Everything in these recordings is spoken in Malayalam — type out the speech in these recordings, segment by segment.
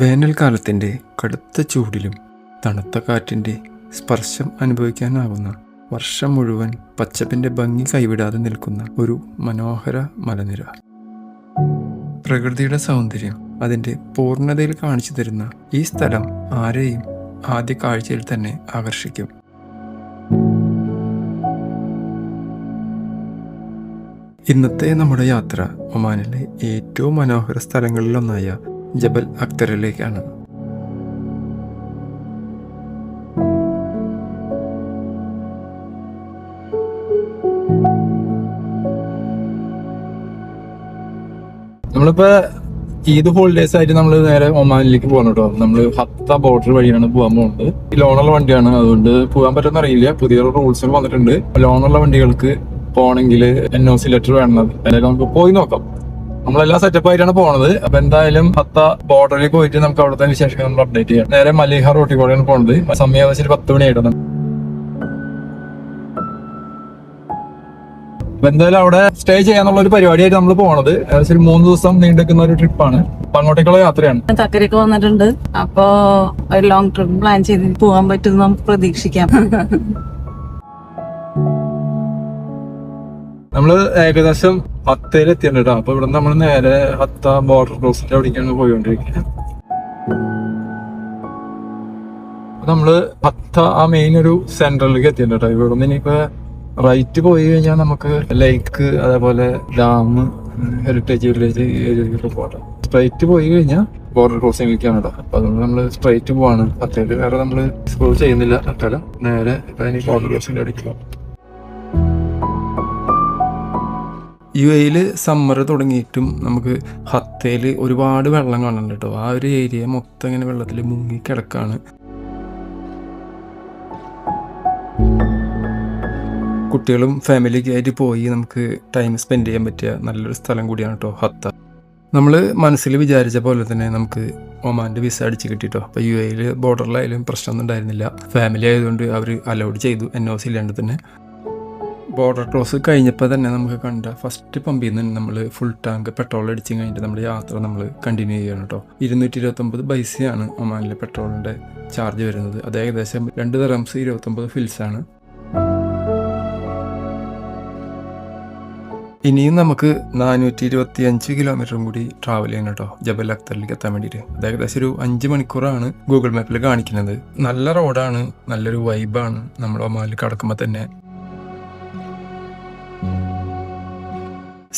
വേനൽക്കാലത്തിൻ്റെ കടുത്ത ചൂടിലും തണുത്ത കാറ്റിൻ്റെ സ്പർശം അനുഭവിക്കാനാകുന്ന വർഷം മുഴുവൻ പച്ചപ്പിൻ്റെ ഭംഗി കൈവിടാതെ നിൽക്കുന്ന ഒരു മനോഹര മലനിര. പ്രകൃതിയുടെ സൗന്ദര്യം അതിൻ്റെ പൂർണ്ണതയിൽ കാണിച്ചു തരുന്ന ഈ സ്ഥലം ആരെയും ആദ്യ കാഴ്ചയിൽ തന്നെ ആകർഷിക്കും. ഇന്നത്തെ നമ്മുടെ യാത്ര ഒമാനിലെ ഏറ്റവും മനോഹര സ്ഥലങ്ങളിലൊന്നായ ജബൽ അക്തറിലേക്കാണ്. നമ്മളിപ്പോ ഈദ് ഹോളിഡേസ് ആയിട്ട് നമ്മൾ നേരെ ഒമാനിലേക്ക് പോകണം കേട്ടോ. നമ്മള് ഹത്ത ബോർഡർ വഴിയാണ് പോകാൻ പോകുന്നത്. ഈ ലോണുള്ള വണ്ടിയാണ്, അതുകൊണ്ട് പോകാൻ പറ്റുമെന്ന് അറിയില്ല. പുതിയ റൂൾസ് വന്നിട്ടുണ്ട്. ലോണുള്ള വണ്ടികൾക്ക് പോകണമെങ്കിൽ NOC ലെറ്റർ വേണം. എന്തായാലും നമുക്ക് പോയി നോക്കാം. നമ്മളെല്ലാം സെറ്റപ്പ് ആയിട്ടാണ് പോണത്. അപ്പൊ എന്തായാലും ഹത്ത ബോർഡറിലേക്ക് പോയിട്ട് നമുക്ക് അവിടുത്തെ വിശേഷങ്ങൾ നമ്മൾ അപ്ഡേറ്റ് ചെയ്യാം. നേരെ മലിഹ റോട്ടിൽ കൂടെയാണ് പോണത്. സമയം ഏകദേശം 10 മണിയായിട്ടാണ്. അപ്പൊ എന്തായാലും അവിടെ സ്റ്റേ ചെയ്യാന്നുള്ള ഒരു പരിപാടിയായിട്ട് നമ്മൾ പോണത്. ഏകദേശം 3 ദിവസം നീണ്ടുനിൽക്കുന്ന ഒരു ട്രിപ്പാണ്. അപ്പൊ അങ്ങോട്ടേക്കുള്ള യാത്രയാണ്. തക്കരയ്ക്ക് വന്നിട്ടുണ്ട്. അപ്പൊ ഒരു ലോങ് ട്രിപ്പ് പ്ലാൻ ചെയ്ത് പോകാൻ പറ്റും നമുക്ക് പ്രതീക്ഷിക്കാം. നമ്മള് ഏകദേശം ഹത്തയിൽ എത്തിയിട്ടുണ്ട്. അപ്പൊ ഇവിടെ നമ്മൾ നേരെ ഹത്ത ബോർഡർ ക്രോസിന്റെ അവിടേക്കാണ് പോയിക്കൊണ്ടിരിക്കുന്നത്. നമ്മള് ഹത്ത ആ മെയിൻ ഒരു സെന്ററിലേക്ക് എത്തിയിട്ടുണ്ട്. ഇവിടെ നിന്ന് ഇനിയിപ്പോ റൈറ്റ് പോയി കഴിഞ്ഞാൽ നമുക്ക് ലേക്ക്, അതേപോലെ ഡാം, ഹെറിറ്റേജ് വില്ലേജ് ഏരിയയിലേക്ക് പോകാം. സ്ട്രൈറ്റ് പോയി കഴിഞ്ഞാൽ ബോർഡർ ക്രോസിംഗിലേക്കാണ് കേട്ടോ. അപ്പൊ അതുകൊണ്ട് നമ്മള് സ്ട്രൈറ്റ് പോവാണ്. ഹത്തയില് വേറെ നമ്മള് എക്സ്പ്ലോർ ചെയ്യുന്നില്ല. ഹത്തല നേരെ ഇനി ബോർഡർ ക്രോസിംഗിന്റെ അടിക്കുക. UAE സമ്മർ തുടങ്ങിയിട്ടും നമുക്ക് ഹത്തയിൽ ഒരുപാട് വെള്ളം കാണുന്നുണ്ട് കേട്ടോ. ആ ഒരു ഏരിയ മൊത്തം ഇങ്ങനെ വെള്ളത്തിൽ മുങ്ങി കിടക്കാണ്. കുട്ടികളും ഫാമിലിയൊക്കെ ആയിട്ട് പോയി നമുക്ക് ടൈം സ്പെൻഡ് ചെയ്യാൻ പറ്റിയ നല്ലൊരു സ്ഥലം കൂടിയാണ് കേട്ടോ ഹത്ത. നമ്മൾ മനസ്സിൽ വിചാരിച്ച പോലെ തന്നെ നമുക്ക് ഒമാൻ്റെ വിസ അടിച്ച് കിട്ടിട്ടോ. അപ്പോൾ UAE ബോർഡറിലായാലും പ്രശ്നമൊന്നും ഉണ്ടായിരുന്നില്ല. ഫാമിലി ആയതുകൊണ്ട് അവർ അലൗഡ് ചെയ്തു NOC ഇല്ലാണ്ട് തന്നെ. ബോർഡർ ക്രോസ് കഴിഞ്ഞപ്പോൾ തന്നെ നമുക്ക് കണ്ട ഫസ്റ്റ് പമ്പിൽ നിന്ന് നമ്മൾ ഫുൾ ടാങ്ക് പെട്രോൾ അടിച്ച് കഴിഞ്ഞിട്ട് നമ്മുടെ യാത്ര നമ്മൾ കണ്ടിന്യൂ ചെയ്യണം കേട്ടോ. 229 പൈസയാണ് ഒമാനിലെ പെട്രോളിൻ്റെ ചാർജ് വരുന്നത്. അത് ഏകദേശം 2 ദിർഹംസ് 29 ഫിൽസാണ്. ഇനിയും നമുക്ക് 425 കിലോമീറ്ററും കൂടി ട്രാവൽ ചെയ്യണം കേട്ടോ ജബൽ അക്തറിലേക്ക് എത്താൻ വേണ്ടിയിട്ട്. അത് ഏകദേശം ഒരു 5 മണിക്കൂറാണ് ഗൂഗിൾ മാപ്പിൽ കാണിക്കുന്നത്. നല്ല റോഡാണ്, നല്ലൊരു വൈബാണ് നമ്മൾ ഒമാനിൽ കടക്കുമ്പോൾ തന്നെ.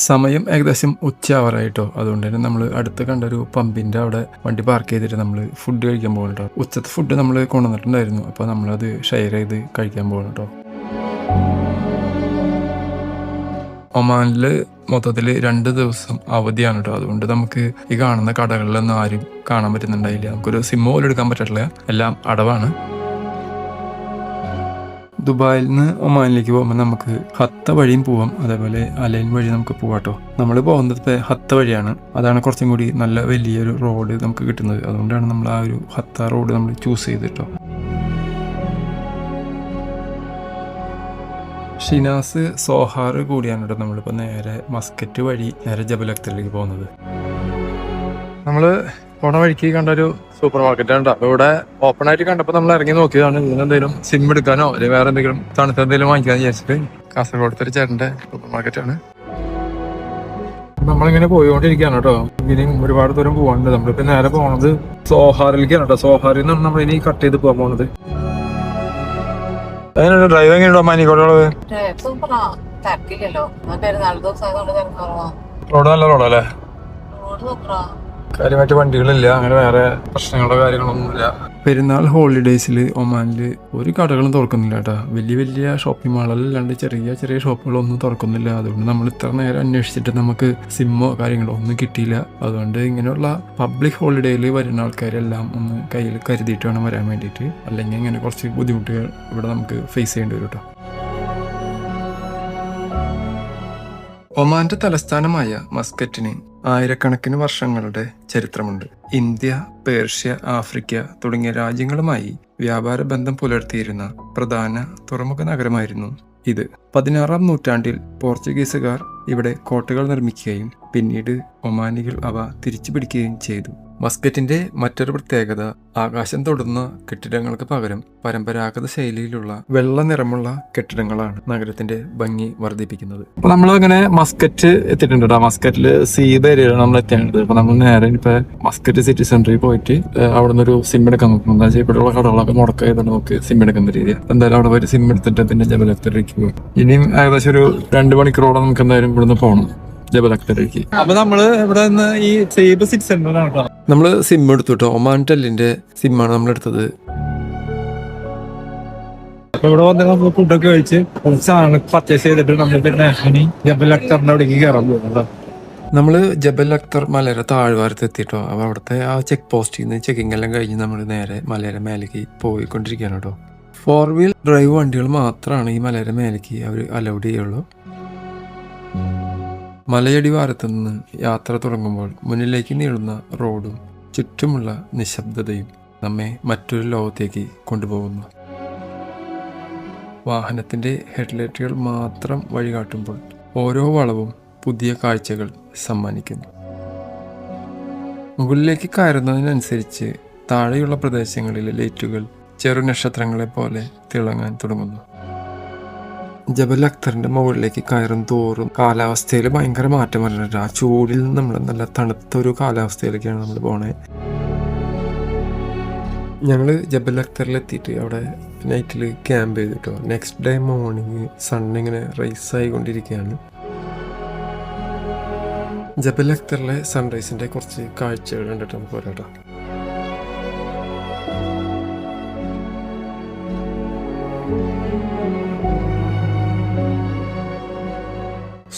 സമയം ഏകദേശം ഉച്ചയാവാറായിട്ടോ. അതുകൊണ്ട് തന്നെ നമ്മൾ അടുത്ത് കണ്ടൊരു പമ്പിൻ്റെ അവിടെ വണ്ടി പാർക്ക് ചെയ്തിട്ട് നമ്മൾ ഫുഡ് കഴിക്കാൻ പോകണം കേട്ടോ. ഉച്ചത്തെ ഫുഡ് നമ്മൾ കൊണ്ടുവന്നിട്ടുണ്ടായിരുന്നു. അപ്പോൾ നമ്മളത് ഷെയർ ചെയ്ത് കഴിക്കാൻ പോകണം കേട്ടോ. ഒമാനിൽ മൊത്തത്തിൽ 2 ദിവസം അവധിയാണ് കേട്ടോ. അതുകൊണ്ട് നമുക്ക് ഈ കാണുന്ന കടകളിലൊന്നും ആരും കാണാൻ പറ്റുന്നുണ്ടായില്ല. നമുക്കൊരു സിമ്മ് പോലും എടുക്കാൻ പറ്റില്ല, എല്ലാം അടവാണ്. ദുബായിൽ നിന്ന് ഒമാനിലേക്ക് പോകുമ്പോൾ നമുക്ക് ഹത്ത വഴിയും പോവാം, അതേപോലെ അലൈൻ വഴി നമുക്ക് പോവാം കേട്ടോ. നമ്മൾ പോകുന്നത് ഹത്ത വഴിയാണ്. അതാണ് കുറച്ചും കൂടി നല്ല വലിയൊരു റോഡ് നമുക്ക് കിട്ടുന്നത്. അതുകൊണ്ടാണ് നമ്മൾ ആ ഒരു ഹത്ത റോഡ് നമ്മൾ ചൂസ് ചെയ്തിട്ടോ. ഷിനാസ് സോഹാർ കൂടിയാണ് കേട്ടോ. നമ്മളിപ്പോൾ നേരെ മസ്കറ്റ് വഴി നേരെ ജബൽ അക്തറിലേക്ക് പോകുന്നത്. നമ്മൾ പോണ വഴിക്ക് കണ്ടൊരു സൂപ്പർ മാർക്കറ്റാണ് കേട്ടോ. അപ്പൊ ഇവിടെ ഓപ്പൺ ആയിട്ട് കണ്ടപ്പോൾ നമ്മൾ ഇറങ്ങി നോക്കിയതാണ്. ഇതിന് എന്തെങ്കിലും സിം എടുക്കാനോ അല്ലെങ്കിൽ വേറെ എന്തെങ്കിലും തണുത്ത എന്തെങ്കിലും വാങ്ങിക്കാന്ന് വിചാരിച്ചിട്ട്. കാസർഗോഡത്തെ ഒരു ചേട്ടന്റെ സൂപ്പർ മാർക്കറ്റാണ്. നമ്മളിങ്ങനെ പോയിക്കൊണ്ടിരിക്കുകയാണ് കേട്ടോ. ഇനിയും ഒരുപാട് ദൂരം പോകാനുണ്ട്. നമ്മളിപ്പോ നേരെ പോണത് സോഹാറിലേക്കാണ് കേട്ടോ. സോഹാറിൽ നിന്നാണ് നമ്മൾ ഇനി കട്ട് ചെയ്ത് പോകാൻ പോണത്. അതിനുള്ള ഡ്രൈവ് എങ്ങനെയുണ്ടോ മാനിക്കോട്ടുള്ളത്? റോഡ് നല്ല റോഡല്ലേ? കാര്യമായിട്ട് വണ്ടികളില്ല, അങ്ങനെ വേറെ പ്രശ്നങ്ങളോ കാര്യങ്ങളൊന്നുമില്ല. പെരുന്നാൾ ഹോളിഡേയ്സിൽ ഒമാനിൽ ഒരു കടകളും തുറക്കുന്നില്ല കേട്ടോ. വലിയ വലിയ ഷോപ്പിംഗ് മാളല്ലാണ്ട് ചെറിയ ചെറിയ ഷോപ്പുകളൊന്നും തുറക്കുന്നില്ല. അതുകൊണ്ട് നമ്മൾ ഇത്ര നേരം അന്വേഷിച്ചിട്ട് നമുക്ക് സിമ്മോ കാര്യങ്ങളോ ഒന്നും കിട്ടിയില്ല. അതുകൊണ്ട് ഇങ്ങനെയുള്ള പബ്ലിക് ഹോളിഡേയിൽ വരുന്ന ആൾക്കാരെല്ലാം ഒന്ന് കയ്യിൽ കരുതിയിട്ട് വേണം വരാൻ വേണ്ടിയിട്ട്. അല്ലെങ്കിൽ ഇങ്ങനെ കുറച്ച് ബുദ്ധിമുട്ടുകൾ ഇവിടെ നമുക്ക് ഫേസ് ചെയ്യേണ്ടി വരും കേട്ടോ. ഒമാന്റെ തലസ്ഥാനമായ മസ്കറ്റിന് ആയിരക്കണക്കിന് വർഷങ്ങളുടെ ചരിത്രമുണ്ട്. ഇന്ത്യ, പേർഷ്യ, ആഫ്രിക്ക തുടങ്ങിയ രാജ്യങ്ങളുമായി വ്യാപാര ബന്ധം പുലർത്തിയിരുന്ന പ്രധാന തുറമുഖ നഗരമായിരുന്നു ഇത്. 16-ാം നൂറ്റാണ്ടിൽ പോർച്ചുഗീസുകാർ ഇവിടെ കോട്ടകൾ നിർമ്മിക്കുകയും പിന്നീട് ഒമാനികൾ അവ തിരിച്ചു പിടിക്കുകയും ചെയ്തു. മസ്കറ്റിന്റെ മറ്റൊരു പ്രത്യേകത ആകാശം തൊടുന്ന കെട്ടിടങ്ങൾക്ക് പകരം പരമ്പരാഗത ശൈലിയിലുള്ള വെള്ള നിറമുള്ള കെട്ടിടങ്ങളാണ് നഗരത്തിന്റെ ഭംഗി വർദ്ധിപ്പിക്കുന്നത്. അപ്പൊ നമ്മളിങ്ങനെ മസ്കറ്റ് എത്തിയിട്ടുണ്ട് കേട്ടോ. മസ്കറ്റില് സീബ ഏരിയയിലാണ് നമ്മൾ എത്തിയത്. അപ്പൊ നമ്മൾ നേരെ ഇപ്പൊ മസ്കറ്റ് സിറ്റി സെന്ററിൽ പോയിട്ട് അവിടെ നിന്ന് ഒരു സിം എടുക്കാൻ നോക്കും. എന്താ വെച്ചാൽ ഇവിടെയുള്ള കടകളൊക്കെ മുടക്കായതുകൊണ്ട് നമുക്ക് സിം എടുക്കുന്ന രീതി. എന്തായാലും അവിടെ പോയിട്ട് സിം എടുത്തിട്ട് പിന്നെ ജബൽ അക്തറിലേക്ക് പോകും. ഇനിയും ഏകദേശം ഒരു 2 മണിക്കൂറോളം നമുക്ക് എന്തായാലും ഇവിടുന്ന് പോകണം ജബൽ അക്തറിലേക്ക്. അപ്പൊ നമ്മള് ഇവിടെ നിന്ന് ഈ സീബ സിറ്റി സെന്ററിലാണ് കേട്ടോ. നമ്മള് സിം എടുത്തു കേട്ടോ. ഒമാൻ ടെല്ലിന്റെ സിമ്മാണ് നമ്മൾ എടുത്തത്. അപ്പൊ ഇവിടെ വന്ന് നമ്മൾ ഫുഡൊക്കെ കഴിച്ച് കുറച്ച് സാധനങ്ങൾ പർച്ചേസ് ചെയ്തിട്ട് നമ്മൾ പിന്നെ ജബൽ അക്തറിന്റെ അവിടേക്ക് കയറാൻ പോകുന്നുണ്ടോ. നമ്മള് ജബൽ അക്തർ മലയുടെ താഴ്വാരത്ത് എത്തിയിട്ടോ. അപ്പൊ അവിടുത്തെ ആ ചെക്ക് പോസ്റ്റിൽ നിന്ന് ചെക്കിംഗ് എല്ലാം കഴിഞ്ഞ് നമ്മൾ നേരെ മലയുടെ മേലേക്ക് പോയിക്കൊണ്ടിരിക്കുകയാണ് കേട്ടോ. 4 വീൽ ഡ്രൈവ് വണ്ടികൾ മാത്രമാണ് ഈ മലയുടെ മേലേക്ക് അവർ അലൗഡ് ചെയ്യുള്ളൂ. മലയടിവാരത്ത് നിന്ന് യാത്ര തുടങ്ങുമ്പോൾ മുന്നിലേക്ക് നീളുന്ന റോഡും ചുറ്റുമുള്ള നിശബ്ദതയും നമ്മെ മറ്റൊരു ലോകത്തേക്ക് കൊണ്ടുപോകുന്നു. വാഹനത്തിൻ്റെ ഹെഡ്ലൈറ്റുകൾ മാത്രം വഴികാട്ടുമ്പോൾ ഓരോ വളവും പുതിയ കാഴ്ചകൾ സമ്മാനിക്കുന്നു. മുകളിലേക്ക് കയറുന്നതിനനുസരിച്ച് താഴെയുള്ള പ്രദേശങ്ങളിലെ ലൈറ്റുകൾ ചെറു നക്ഷത്രങ്ങളെ പോലെ തിളങ്ങാൻ തുടങ്ങുന്നു. ജബൽ അക്തറിന്റെ മുകളിലേക്ക് കയറും തോറും കാലാവസ്ഥയിൽ ഭയങ്കര മാറ്റം വരുന്നുണ്ട്. ആ ചൂടിൽ നിന്ന് നമ്മൾ നല്ല തണുത്ത ഒരു കാലാവസ്ഥയിലേക്കാണ് നമ്മൾ പോണേ. ഞങ്ങൾ ജബൽ അക്തറിൽ എത്തിയിട്ട് അവിടെ നൈറ്റിൽ ക്യാമ്പ് ചെയ്തിട്ടോ. നെക്സ്റ്റ് ഡേ മോർണിംഗ് സണ്ണിങ്ങനെ റൈസ് ആയിക്കൊണ്ടിരിക്കുകയാണ്. ജബൽ അക്തറിലെ സൺറൈസിന്റെ കുറച്ച് കാഴ്ചകൾ കണ്ടിട്ട് നമുക്ക് പോരാട്ടോ.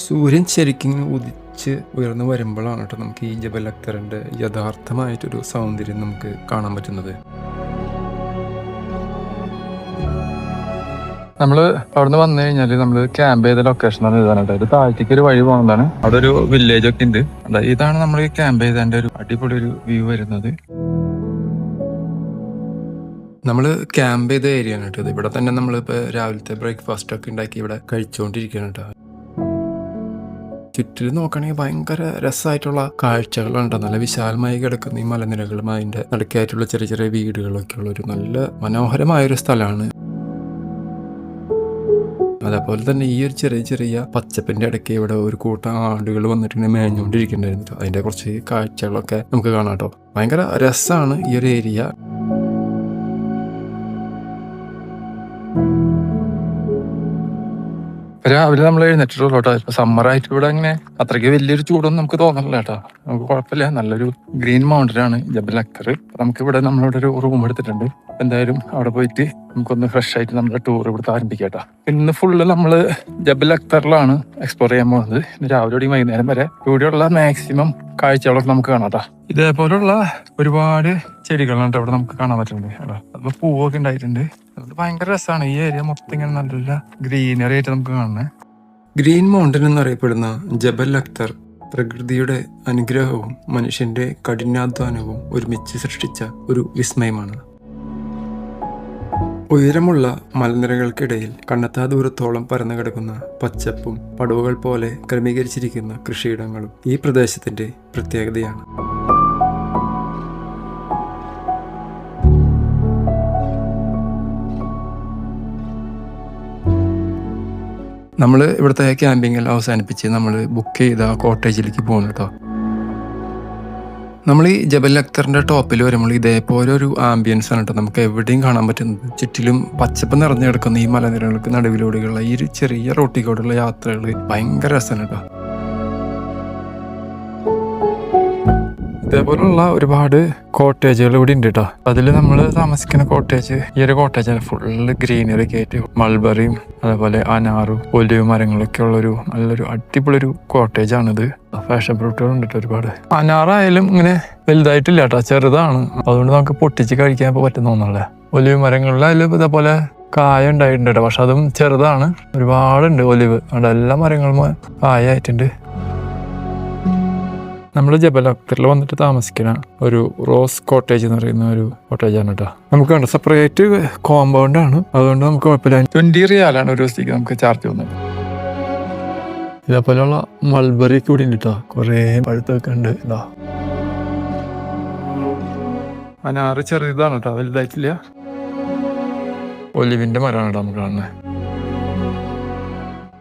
സൂര്യൻ ശരിക്കും ഉദിച്ച് ഉയർന്നു വരുമ്പോഴാണ് കേട്ടോ നമുക്ക് ഈ ജബൽ അക്തറിന്റെ യഥാർത്ഥമായിട്ടൊരു സൗന്ദര്യം നമുക്ക് കാണാൻ പറ്റുന്നത്. നമ്മള് അവിടുന്ന് വന്നു കഴിഞ്ഞാല് നമ്മള് ക്യാമ്പ് ചെയ്ത ലൊക്കേഷനാണ് ഇതാണ്. ഒരു താഴത്തേക്ക് ഒരു വഴി പോകുന്നതാണ്. അവിടെ ഒരു വില്ലേജ് ഒക്കെ ഉണ്ട്. ഇതാണ് നമ്മൾ ഈ ക്യാമ്പ് ചെയ്തതിന്റെ ഒരു അടിപൊളി ഒരു വ്യൂ വരുന്നത്. നമ്മൾ ക്യാമ്പ് ചെയ്ത ഏരിയ ആണ് കേട്ടത്. ഇവിടെ തന്നെ നമ്മളിപ്പോൾ രാവിലത്തെ ബ്രേക്ക്ഫാസ്റ്റ് ഒക്കെ ഉണ്ടാക്കി ഇവിടെ കഴിച്ചുകൊണ്ടിരിക്കുകയാണ് കേട്ടോ. ചുറ്റിൽ നോക്കുകയാണെങ്കിൽ ഭയങ്കര രസമായിട്ടുള്ള കാഴ്ചകളുണ്ട്. നല്ല വിശാലമായി കിടക്കുന്ന ഈ മലനിരകളും അതിൻ്റെ നടുക്കായിട്ടുള്ള ചെറിയ ചെറിയ വീടുകളൊക്കെ ഉള്ള ഒരു നല്ല മനോഹരമായൊരു സ്ഥലമാണ്. അതേപോലെ തന്നെ ഈ ഒരു ചെറിയ ചെറിയ പച്ചപ്പിന്റെ ഇടയ്ക്ക് ഇവിടെ ഒരു കൂട്ടം ആടുകൾ വന്നിട്ട് മേഞ്ഞുകൊണ്ടിരിക്കുന്നുണ്ടായിരുന്നു. അതിന്റെ കുറച്ച് കാഴ്ചകളൊക്കെ നമുക്ക് കാണാം കേട്ടോ. ഭയങ്കര രസമാണ് ഈ ഒരു ഏരിയ. രാവിലെ നമ്മൾ എഴുന്നേറ്റിട്ടുള്ളൂ കേട്ടോ. ഇപ്പൊ സമ്മറായിട്ട് ഇവിടെ അങ്ങനെ അത്രയ്ക്ക് വലിയൊരു ചൂടൊന്നും നമുക്ക് തോന്നില്ല കേട്ടോ. നമുക്ക് കുഴപ്പമില്ല. നല്ലൊരു ഗ്രീൻ മൗണ്ടൻ ആണ് ജബൽ അക്തർ. നമുക്ക് ഇവിടെ നമ്മളിവിടെ ഒരു റൂം എടുത്തിട്ടുണ്ട്. എന്തായാലും അവിടെ പോയിട്ട് നമുക്കൊന്ന് ഫ്രഷ് ആയിട്ട് നമ്മുടെ ടൂർ ഇവിടുത്തെ ആരംഭിക്കാം കേട്ടോ. ഇന്ന് ഫുള്ള് നമ്മള് ജബൽ അക്തറിലാണ് എക്സ്പ്ലോർ ചെയ്യാൻ പോകുന്നത്. ഇന്ന് രാവിലെ വൈകുന്നേരം വരെ ഇവിടെയുള്ള മാക്സിമം കാഴ്ചകളൊക്കെ നമുക്ക് കാണാം കേട്ടോ. ഇതേപോലുള്ള ഒരുപാട് ചെടികളാണ് ഇവിടെ നമുക്ക് കാണാൻ പറ്റുന്നത് കേട്ടോ. അപ്പൊ പൂവൊക്കെ ഉണ്ടായിട്ടുണ്ട്. അത് ഭയങ്കര രസമാണ്. ഈ ഏരിയ മൊത്തം ഇങ്ങനെ നല്ല ഗ്രീനറി ആയിട്ട് നമുക്ക് കാണുന്നത്. ഗ്രീൻ മൗണ്ടൻ എന്നറിയപ്പെടുന്ന ജബൽ അക്തർ പ്രകൃതിയുടെ അനുഗ്രഹവും മനുഷ്യന്റെ കഠിനാധ്വാനവും ഒരുമിച്ച് സൃഷ്ടിച്ച ഒരു വിസ്മയമാണ്. ഉയരമുള്ള മലനിരകൾക്കിടയിൽ കണ്ണെത്താ ദൂരത്തോളം പരന്നു കിടക്കുന്ന പച്ചപ്പും പടവുകൾ പോലെ ക്രമീകരിച്ചിരിക്കുന്ന കൃഷിയിടങ്ങളും ഈ പ്രദേശത്തിന്റെ പ്രത്യേകതയാണ്. നമ്മൾ ഇവിടുത്തെ ക്യാമ്പിംഗ് എല്ലാം അവസാനിപ്പിച്ച് നമ്മൾ ബുക്ക് ചെയ്ത കോട്ടേജിലേക്ക് പോകുന്നു കേട്ടോ. നമ്മൾ ഈ ജബൽ അക്തറിന്റെ ടോപ്പിൽ വരുമ്പോൾ ഇതേപോലെ ഒരു ആംബിയൻസ് ആണ് കേട്ടോ നമുക്ക് എവിടെയും കാണാൻ പറ്റുന്നത്. ചുറ്റിലും പച്ചപ്പ് നിറഞ്ഞു കിടക്കുന്ന ഈ മലനിരകൾക്ക് നടുവിലൂടെയുള്ള ഈ ഒരു ചെറിയ റോട്ടിലൂടെയുള്ള യാത്രകൾ ഭയങ്കര രസമാണ് കേട്ടോ. ഇതേപോലുള്ള ഒരുപാട് കോട്ടേജുകൾ ഇവിടെ ഉണ്ട് കേട്ടോ. അതിൽ നമ്മൾ താമസിക്കുന്ന കോട്ടേജ് ഈ ഒരു കോട്ടേജാണ്. ഫുള്ള് ഗ്രീനറി ഒക്കെ ആയിട്ട് മൾബറിയും അതേപോലെ അനാറും ഒലിവ് മരങ്ങളൊക്കെ ഉള്ളൊരു നല്ലൊരു അടിപൊളി ഒരു കോട്ടേജാണിത്. ഫാഷൻ ഫ്രൂട്ടുകൾ ഉണ്ട് കേട്ടോ ഒരുപാട്. അനാറായാലും ഇങ്ങനെ വലുതായിട്ടില്ല കേട്ടോ, ചെറുതാണ്. അതുകൊണ്ട് നമുക്ക് പൊട്ടിച്ച് കഴിക്കാൻ പറ്റുന്ന ഒന്നുമല്ല. ഒലിവ് മരങ്ങളിലായാലും ഇതേപോലെ കായ ഉണ്ടായിട്ടുണ്ട് കേട്ടോ. പക്ഷെ അതും ചെറുതാണ്. ഒരുപാടുണ്ട് ഒലിവ്. അവിടെ എല്ലാ മരങ്ങളും കായ ആയിട്ടുണ്ട്. നമ്മൾ ജബൽ അക്തറിൽ വന്നിട്ട് താമസിക്കുന്ന ഒരു റോസ് കോട്ടേജ് എന്ന് പറയുന്ന ഒരു കോട്ടേജാണ് കേട്ടോ. നമുക്ക് കണ്ട സെപ്പറേറ്റ് കോമ്പൗണ്ട് ആണ്. അതുകൊണ്ട് നമുക്ക് കുഴപ്പമില്ല. 20 റിയാലാണ് ഒരു ദിവസത്തേക്ക് നമുക്ക് ചാർജ് ചെയ്യുന്നത്. ഇതേപോലെയുള്ള മൾബറി ഒക്കെ ഇവിടെ ഉണ്ട് കേട്ടോ. കുറേ പഴുത്തൊക്കെ ഉണ്ട്. ഇതാ അനാറ് ചെറുതാണ് കേട്ടോ, വലുതായിട്ടില്ല. ഒലിവിന്റെ മരമാണ് കേട്ടോ നമുക്ക് കാണുന്നത്.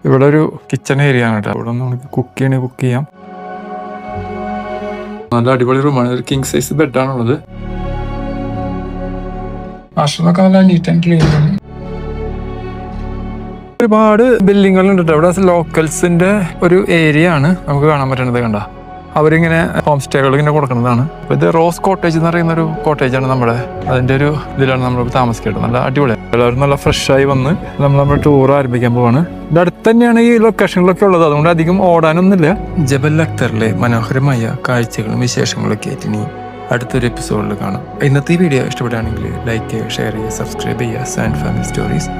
ഇവിടെ ഒരു കിച്ചൺ ഏരിയ ആണ് കേട്ടോ. ഇവിടെ നമുക്ക് കുക്ക് ചെയ്യാം. നല്ല അടിപൊളി റൂമാണ്. ഒരു കിങ് സൈസ് ബെഡാണുള്ളത്. വാഷ്റൂമൊക്കെ നല്ല നീറ്റ് ആൻഡ് ക്ലീൻ ആണ്. ഒരുപാട് ബിൽഡിങ്ങുകളുണ്ട് കേട്ടോ. ഇവിടെ ലോക്കൽസിന്റെ ഒരു ഏരിയ ആണ് നമുക്ക് കാണാൻ പറ്റുന്നത്. കണ്ട, അവരിങ്ങനെ ഹോം സ്റ്റേകൾ ഇങ്ങനെ കൊടുക്കുന്നതാണ്. അപ്പൊ ഇത് റോസ് കോട്ടേജ് എന്ന് പറയുന്ന ഒരു കോട്ടേജാണ് നമ്മുടെ. അതിന്റെ ഒരു ഇതിലാണ് നമ്മൾ താമസിക്കുന്നത്. നല്ല അടിപൊളിയാണ്. എല്ലാവരും നല്ല ഫ്രഷ് ആയി വന്ന് നമ്മൾ ടൂർ ആരംഭിക്കാൻ പോവാണ്. ഇത് അടുത്ത് തന്നെയാണ് ഈ ലൊക്കേഷനിലൊക്കെ ഉള്ളത്. അതുകൊണ്ട് അധികം ഓടാനൊന്നുമില്ല. ജബൽ അക്തറിലെ മനോഹരമായ കാഴ്ചകളും വിശേഷങ്ങളൊക്കെ ആയിട്ട് ഇനി അടുത്തൊരു എപ്പിസോഡിൽ കാണാം. ഇന്നത്തെ ഈ വീഡിയോ ഇഷ്ടപ്പെടുകയാണെങ്കിൽ ലൈക്ക് ചെയ്യുക, ഷെയർ ചെയ്യുക, സബ്സ്ക്രൈബ് ചെയ്യുക. Sand family stories.